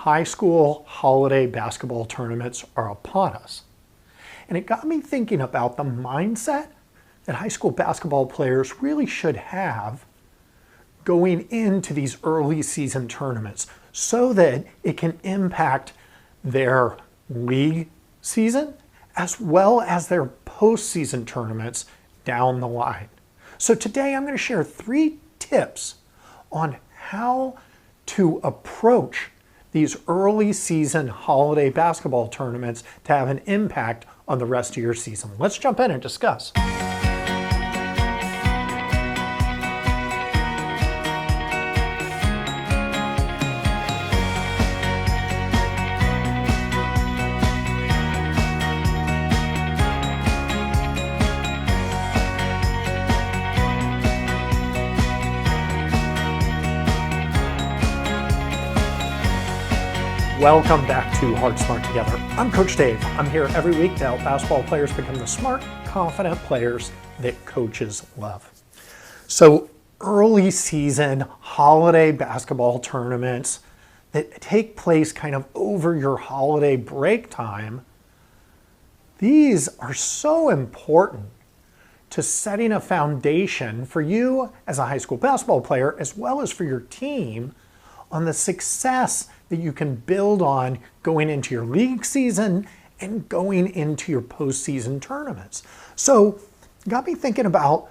high school holiday basketball tournaments are upon us. And it got me thinking about the mindset that high school basketball players really should have going into these early season tournaments so that it can impact their league season as well as their postseason tournaments down the line. So today I'm going to share 3 tips on how to approach these early season holiday basketball tournaments to have an impact on the rest of your season. Let's jump in and discuss. Welcome back to Hard Smart Together. I'm Coach Dave. I'm here every week to help basketball players become the smart, confident players that coaches love. So early season holiday basketball tournaments that take place kind of over your holiday break time, these are so important to setting a foundation for you as a high school basketball player as well as for your team on the success that you can build on going into your league season and going into your postseason tournaments. So it got me thinking about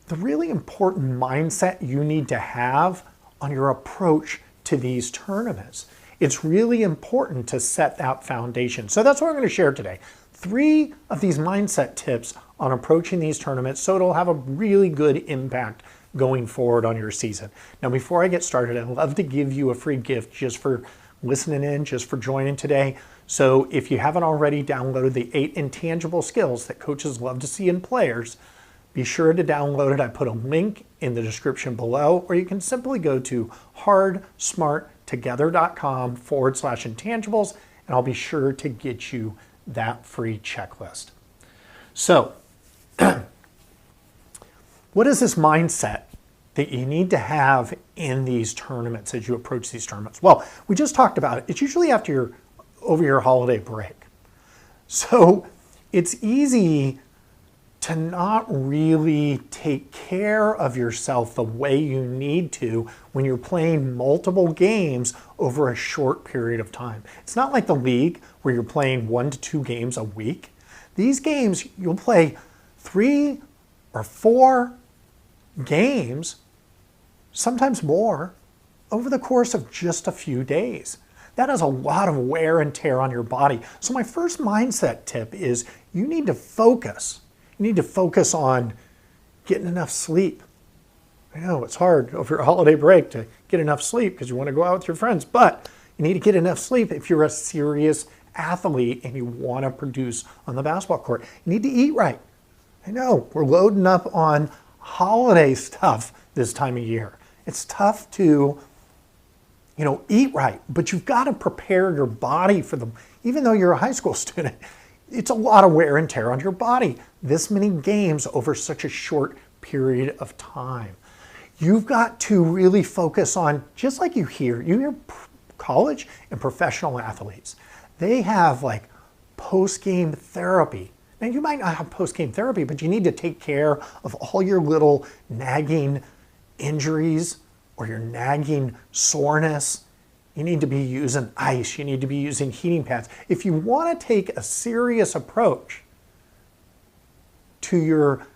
the really important mindset you need to have on your approach to these tournaments. It's really important to set that foundation. So that's what I'm going to share today. 3 of these mindset tips on approaching these tournaments so it'll have a really good impact going forward on your season. Now, before I get started, I'd love to give you a free gift just for listening in, just for joining today. So if you haven't already downloaded the 8 intangible skills that coaches love to see in players, be sure to download it. I put a link in the description below, or you can simply go to hardsmarttogether.com/intangibles, and I'll be sure to get you that free checklist. So, what is this mindset that you need to have in these tournaments as you approach these tournaments? Well, we just talked about it. It's usually over your holiday break. So it's easy to not really take care of yourself the way you need to when you're playing multiple games over a short period of time. It's not like the league where you're playing 1 to 2 games a week. These games, you'll play 3 or 4 games, sometimes more, over the course of just a few days. That is a lot of wear and tear on your body. So my first mindset tip is you need to focus. You need to focus on getting enough sleep. I know it's hard over your holiday break to get enough sleep because you want to go out with your friends, but you need to get enough sleep if you're a serious athlete and you want to produce on the basketball court. You need to eat right. I know we're loading up on holiday stuff this time of year. It's tough to, eat right, but you've got to prepare your body for them. Even though you're a high school student, it's a lot of wear and tear on your body. This many games over such a short period of time. You've got to really focus on, just like you hear college and professional athletes. They have like post-game therapy. Now, you might not have post-game therapy, but you need to take care of all your little nagging injuries or your nagging soreness. You need to be using ice. You need to be using heating pads. If you want to take a serious approach to your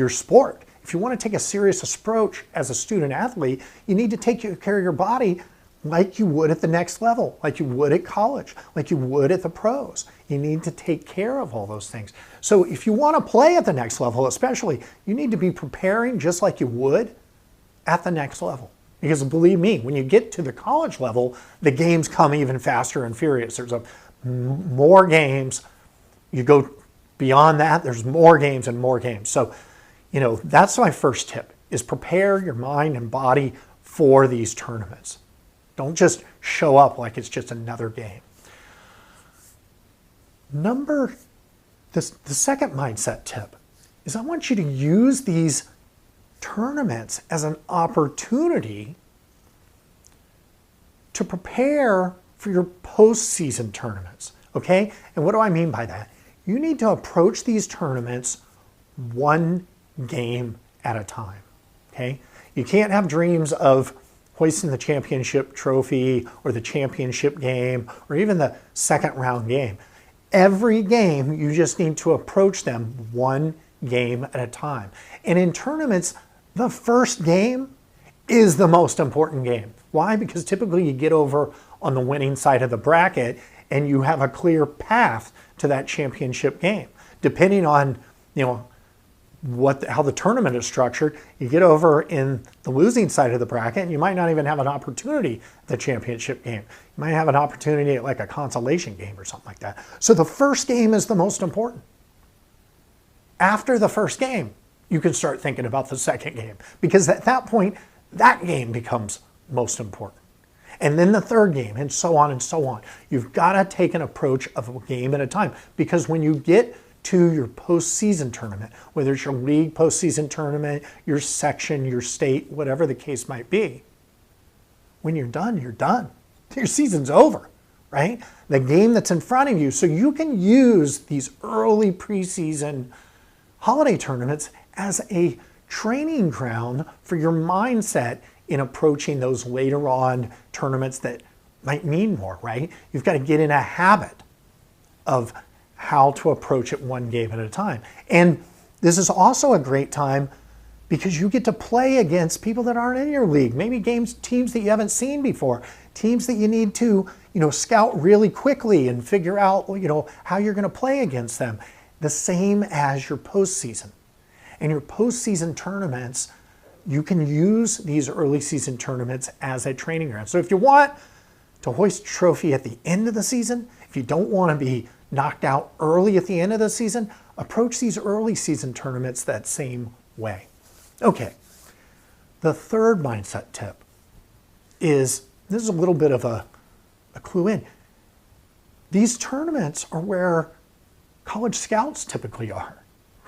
sport, if you want to take a serious approach as a student athlete, you need to take care of your body like you would at the next level, like you would at college, like you would at the pros. You need to take care of all those things. So if you want to play at the next level, especially, you need to be preparing just like you would at the next level. Because believe me, when you get to the college level, the games come even faster and furious. There's more games. You go beyond that, there's more games and more games. So, that's my first tip, is prepare your mind and body for these tournaments. Don't just show up like it's just another game. The second mindset tip is I want you to use these tournaments as an opportunity to prepare for your postseason tournaments, okay? And what do I mean by that? You need to approach these tournaments one game at a time, okay? You can't have dreams of hoisting the championship trophy or the championship game or even the second round game. Every game, you just need to approach them one game at a time. And in tournaments, the first game is the most important game. Why? Because typically you get over on the winning side of the bracket and you have a clear path to that championship game. Depending on, how the tournament is structured, you get over in the losing side of the bracket and you might not even have an opportunity at the championship game. You might have an opportunity at like a consolation game or something like that. So the first game is the most important. After the first game, you can start thinking about the second game, because at that point, that game becomes most important. And then the third game, and so on and so on. You've got to take an approach of a game at a time, because when you get to your postseason tournament, whether it's your league postseason tournament, your section, your state, whatever the case might be, when you're done, you're done. Your season's over, right? The game that's in front of you. So you can use these early preseason holiday tournaments as a training ground for your mindset in approaching those later on tournaments that might mean more, right? You've got to get in a habit of how to approach it one game at a time. And this is also a great time because you get to play against people that aren't in your league. Maybe teams that you haven't seen before, teams that you need to, scout really quickly and figure out, how you're going to play against them. The same as your postseason. And your postseason tournaments, you can use these early season tournaments as a training ground. So if you want to hoist a trophy at the end of the season, if you don't want to be knocked out early at the end of the season, approach these early season tournaments that same way. Okay, the third mindset tip is, this is a little bit of a clue in. These tournaments are where college scouts typically are,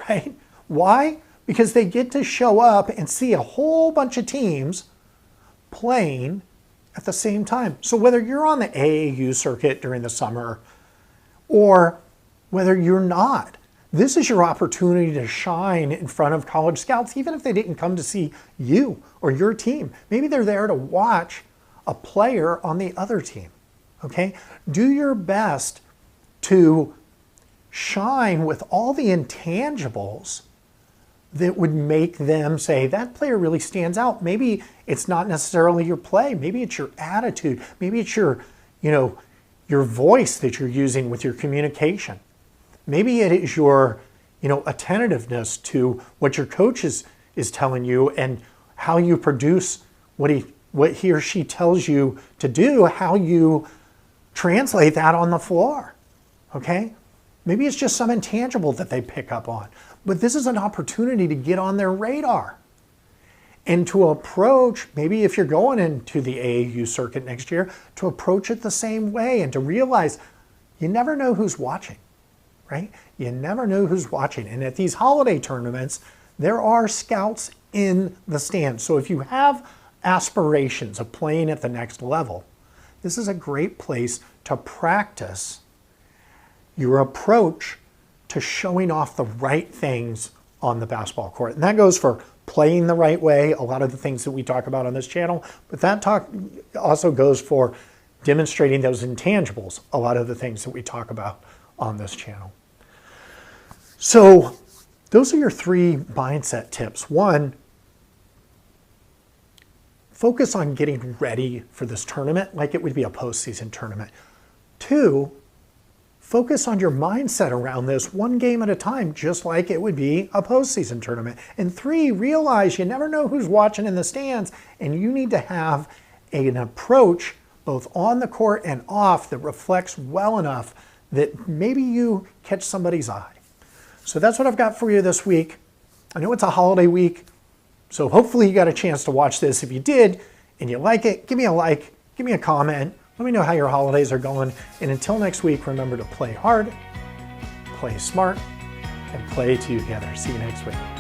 right? Why? Because they get to show up and see a whole bunch of teams playing at the same time. So whether you're on the AAU circuit during the summer or whether you're not, this is your opportunity to shine in front of college scouts, even if they didn't come to see you or your team. Maybe they're there to watch a player on the other team, okay? Do your best to shine with all the intangibles that would make them say, that player really stands out. Maybe it's not necessarily your play. Maybe it's your attitude. Maybe it's your voice that you're using with your communication. Maybe it is your, attentiveness to what your coach is telling you and how you produce what he or she tells you to do, how you translate that on the floor, okay? Maybe it's just some intangible that they pick up on. But this is an opportunity to get on their radar and to approach, maybe if you're going into the AAU circuit next year, to approach it the same way and to realize you never know who's watching, right? You never know who's watching. And at these holiday tournaments, there are scouts in the stands. So if you have aspirations of playing at the next level, this is a great place to practice your approach to showing off the right things on the basketball court. And that goes for playing the right way, a lot of the things that we talk about on this channel, but that talk also goes for demonstrating those intangibles, a lot of the things that we talk about on this channel. So those are your three mindset tips. One, focus on getting ready for this tournament like it would be a postseason tournament. Two, focus on your mindset around this one game at a time, just like it would be a postseason tournament. And three, realize you never know who's watching in the stands, and you need to have an approach both on the court and off that reflects well enough that maybe you catch somebody's eye. So that's what I've got for you this week. I know it's a holiday week, so hopefully you got a chance to watch this. If you did and you like it, give me a like, give me a comment. Let me know how your holidays are going. And until next week, remember to play hard, play smart, and play together. See you next week.